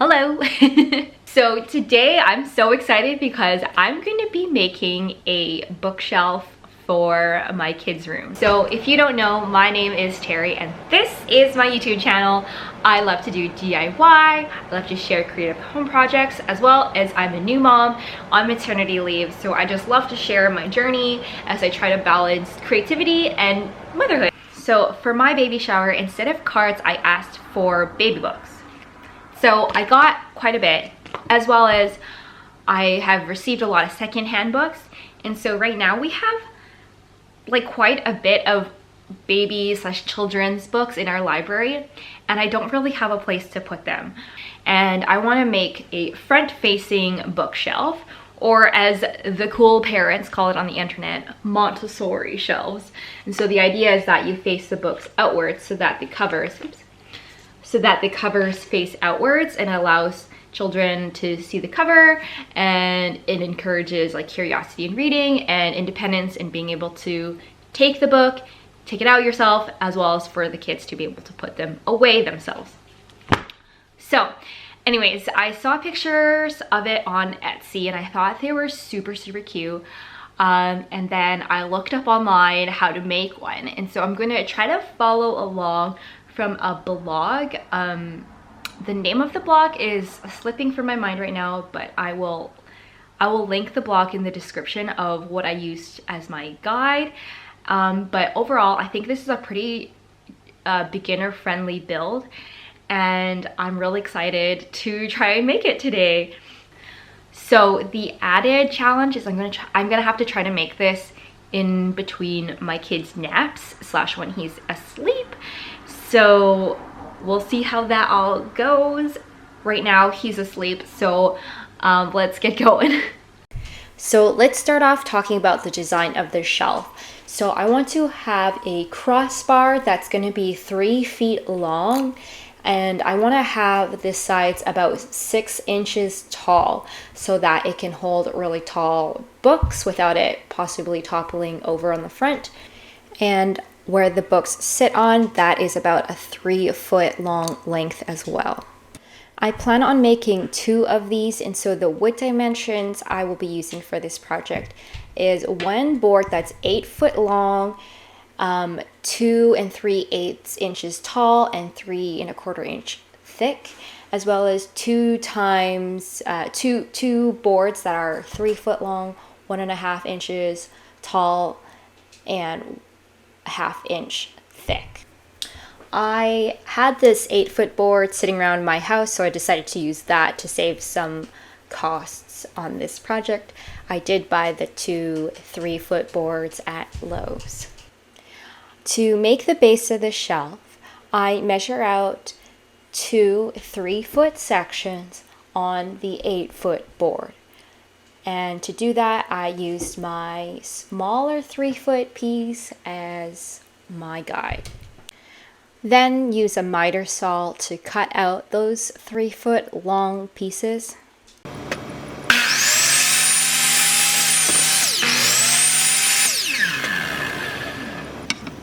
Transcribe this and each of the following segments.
Hello! So today I'm so excited because I'm going to be making a bookshelf for my kids' room. So if you don't know, my name is Terry and this is my YouTube channel. I love to do DIY, I love to share creative home projects, as well as I'm a new mom on maternity leave. So I just love to share my journey as I try to balance creativity and motherhood. So for my baby shower, instead of cards, I asked for baby books. So I got quite a bit, as well as I have received a lot of secondhand books. And so right now we have like quite a bit of baby/children's books in our library, and I don't really have a place to put them. And I want to make a front-facing bookshelf, or as the cool parents call it on the internet, Montessori shelves. And so the idea is that you face the books outwards so that the covers, face outwards, and allows children to see the cover, and it encourages like curiosity in reading and independence in being able to take the book, take it out yourself, as well as for the kids to be able to put them away themselves. So anyways, I saw pictures of it on Etsy and I thought they were super cute. And then I looked up online how to make one, and so I'm going to try to follow along from a blog. The name of the blog is slipping from my mind right now, but I will link the blog in the description of what I used as my guide. But overall, I think this is a pretty beginner-friendly build, and I'm really excited to try and make it today. So the added challenge is I'm gonna have to try to make this in between my kid's naps / when he's asleep. So we'll see how that all goes. Right now he's asleep, so let's get going. So let's start off talking about the design of the shelf. So I want to have a crossbar that's going to be 3 feet long, and I want to have the sides about 6 inches tall so that it can hold really tall books without it possibly toppling over on the front. And where the books sit on, that is about a 3 foot long length as well. I plan on making 2 of these, and so the wood dimensions I will be using for this project is one board that's 8 foot long, 2 3/8 inches tall, and 3 1/4 inch thick, as well as two boards that are 3 foot long, 1.5 inches tall, and a 1/2 inch thick. I had this 8 foot board sitting around my house, so I decided to use that to save some costs on this project. I did buy the 2 3 foot boards at Lowe's. To make the base of the shelf, I measure out 2 3 foot sections on the 8 foot board. And to do that, I used my smaller 3 foot piece as my guide. Then use a miter saw to cut out those 3 foot long pieces.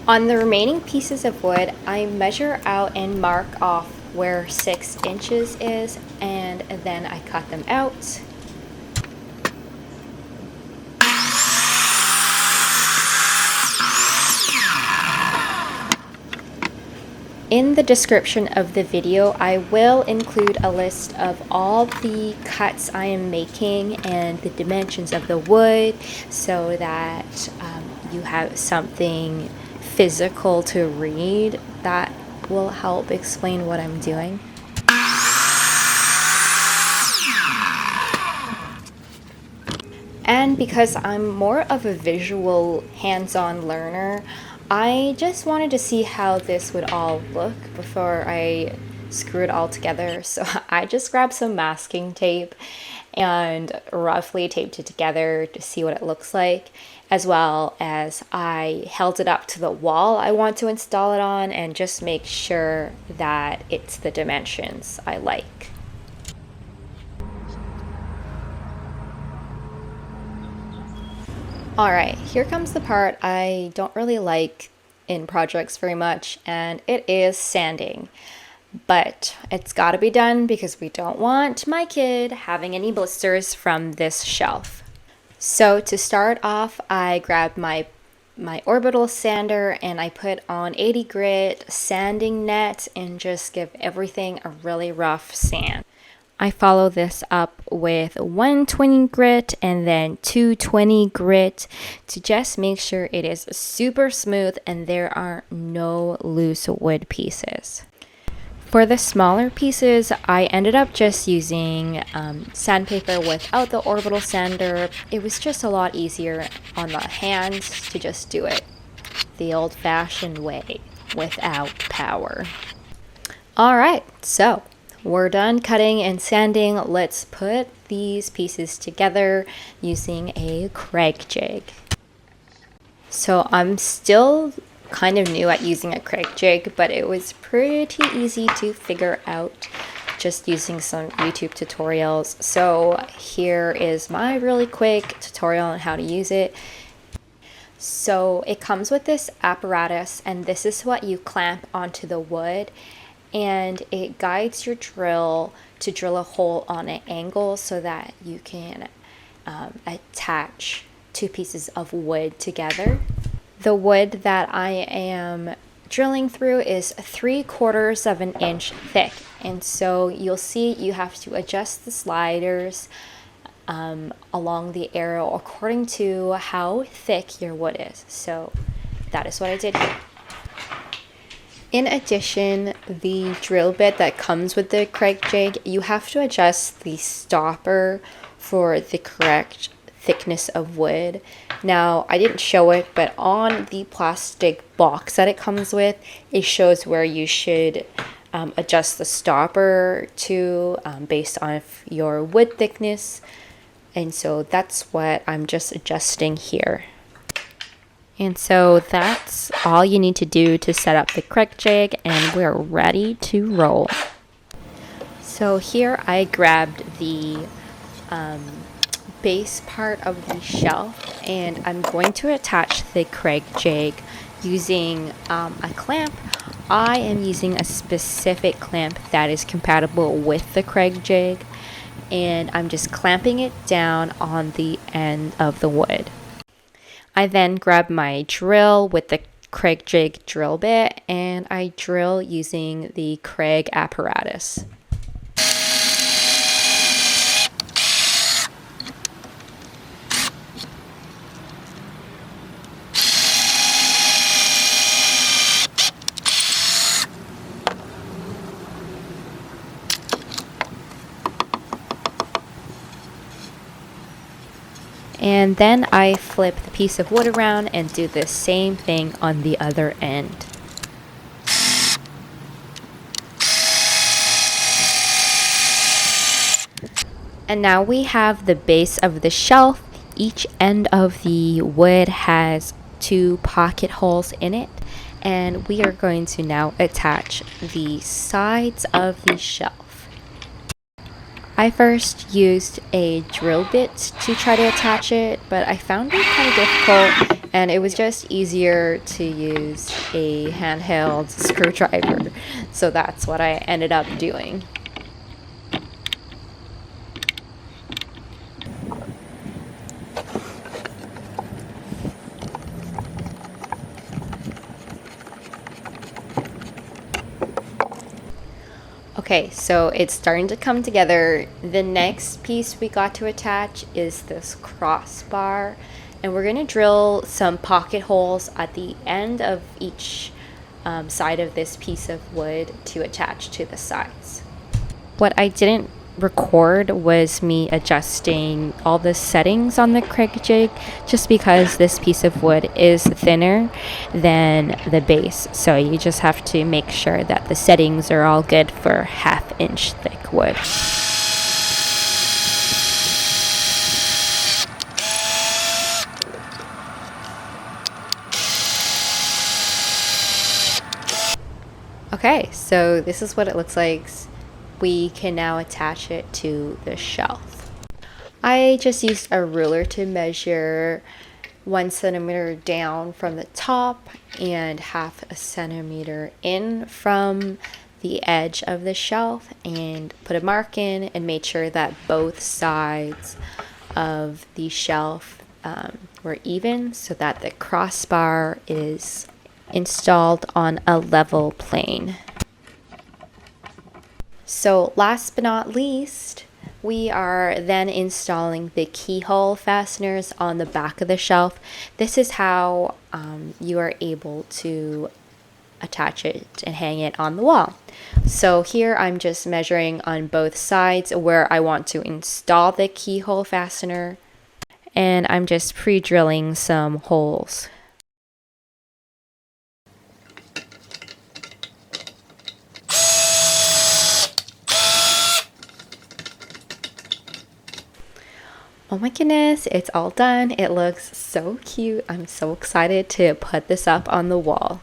On the remaining pieces of wood, I measure out and mark off where 6 inches is, and then I cut them out. In the description of the video, I will include a list of all the cuts I am making and the dimensions of the wood, so that you have something physical to read that will help explain what I'm doing. And because I'm more of a visual, hands-on learner, I just wanted to see how this would all look before I screw it all together. So I just grabbed some masking tape and roughly taped it together to see what it looks like, as well as I held it up to the wall I want to install it on and just make sure that it's the dimensions I like. Alright, here comes the part I don't really like in projects very much, and it is sanding. but it's got to be done because we don't want my kid having any blisters from this shelf. So to start off, I grabbed my orbital sander and I put on 80 grit sanding net and just give everything a really rough sand. I follow this up with 120 grit and then 220 grit to just make sure it is super smooth and there are no loose wood pieces. For the smaller pieces, I ended up just using sandpaper without the orbital sander. It was just a lot easier on the hands to just do it the old-fashioned way without power. All right, so we're done cutting and sanding. Let's put these pieces together using a Kreg Jig. So I'm still kind of new at using a Kreg Jig, but it was pretty easy to figure out just using some YouTube tutorials. So here is my really quick tutorial on how to use it. So it comes with this apparatus, and this is what you clamp onto the wood, and it guides your drill to drill a hole on an angle so that you can attach two pieces of wood together. The wood that I am drilling through is 3/4 of an inch thick, and so you'll see you have to adjust the sliders along the arrow according to how thick your wood is. So that is what I did here. In addition, the drill bit that comes with the Kreg Jig, you have to adjust the stopper for the correct thickness of wood. Now, I didn't show it, but on the plastic box that it comes with, it shows where you should adjust the stopper to based on your wood thickness. And so that's what I'm just adjusting here. And so that's all you need to do to set up the Kreg Jig, and we're ready to roll. So here I grabbed the base part of the shelf, and I'm going to attach the Kreg Jig using a clamp. I am using a specific clamp that is compatible with the Kreg Jig, and I'm just clamping it down on the end of the wood. I then grab my drill with the Kreg Jig drill bit, and I drill using the Kreg apparatus. And then I flip the piece of wood around and do the same thing on the other end. And now we have the base of the shelf. Each end of the wood has 2 pocket holes in it, and we are going to now attach the sides of the shelf. I first used a drill bit to try to attach it, but I found it kind of difficult, and it was just easier to use a handheld screwdriver. So that's what I ended up doing. Okay, so it's starting to come together. The next piece we got to attach is this crossbar, and we're going to drill some pocket holes at the end of each side of this piece of wood to attach to the sides. What I didn't record was me adjusting all the settings on the Kreg Jig, just because this piece of wood is thinner than the base, so you just have to make sure that the settings are all good for 1/2 inch thick wood. Okay, so this is what it looks like. We can now attach it to the shelf. I just used a ruler to measure 1 centimeter down from the top and 1/2 centimeter in from the edge of the shelf and put a mark in and made sure that both sides of the shelf were even so that the crossbar is installed on a level plane. So last but not least, we are then installing the keyhole fasteners on the back of the shelf. This is how you are able to attach it and hang it on the wall. So here I'm just measuring on both sides where I want to install the keyhole fastener, and I'm just pre-drilling some holes. Oh my goodness, it's all done. It looks so cute. I'm so excited to put this up on the wall.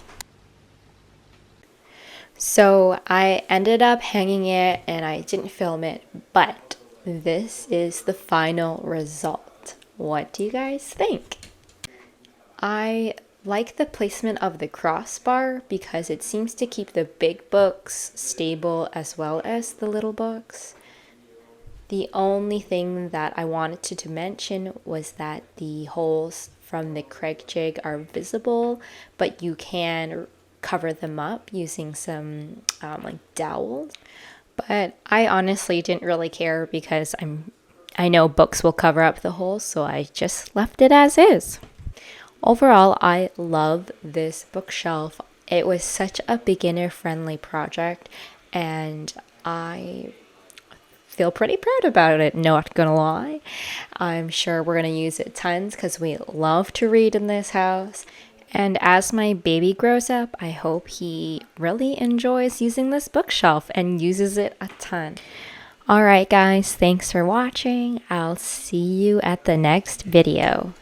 So I ended up hanging it and I didn't film it, but this is the final result. What do you guys think? I like the placement of the crossbar because it seems to keep the big books stable as well as the little books. The only thing that I wanted to mention was that the holes from the Kreg Jig are visible, but you can cover them up using some like dowels. But I honestly didn't really care because I know books will cover up the holes, so I just left it as is. Overall, I love this bookshelf. It was such a beginner-friendly project, and I feel pretty proud about it, not gonna lie. I'm sure we're gonna use it tons because we love to read in this house. And as my baby grows up, I hope he really enjoys using this bookshelf and uses it a ton. Alright guys, thanks for watching. I'll see you at the next video.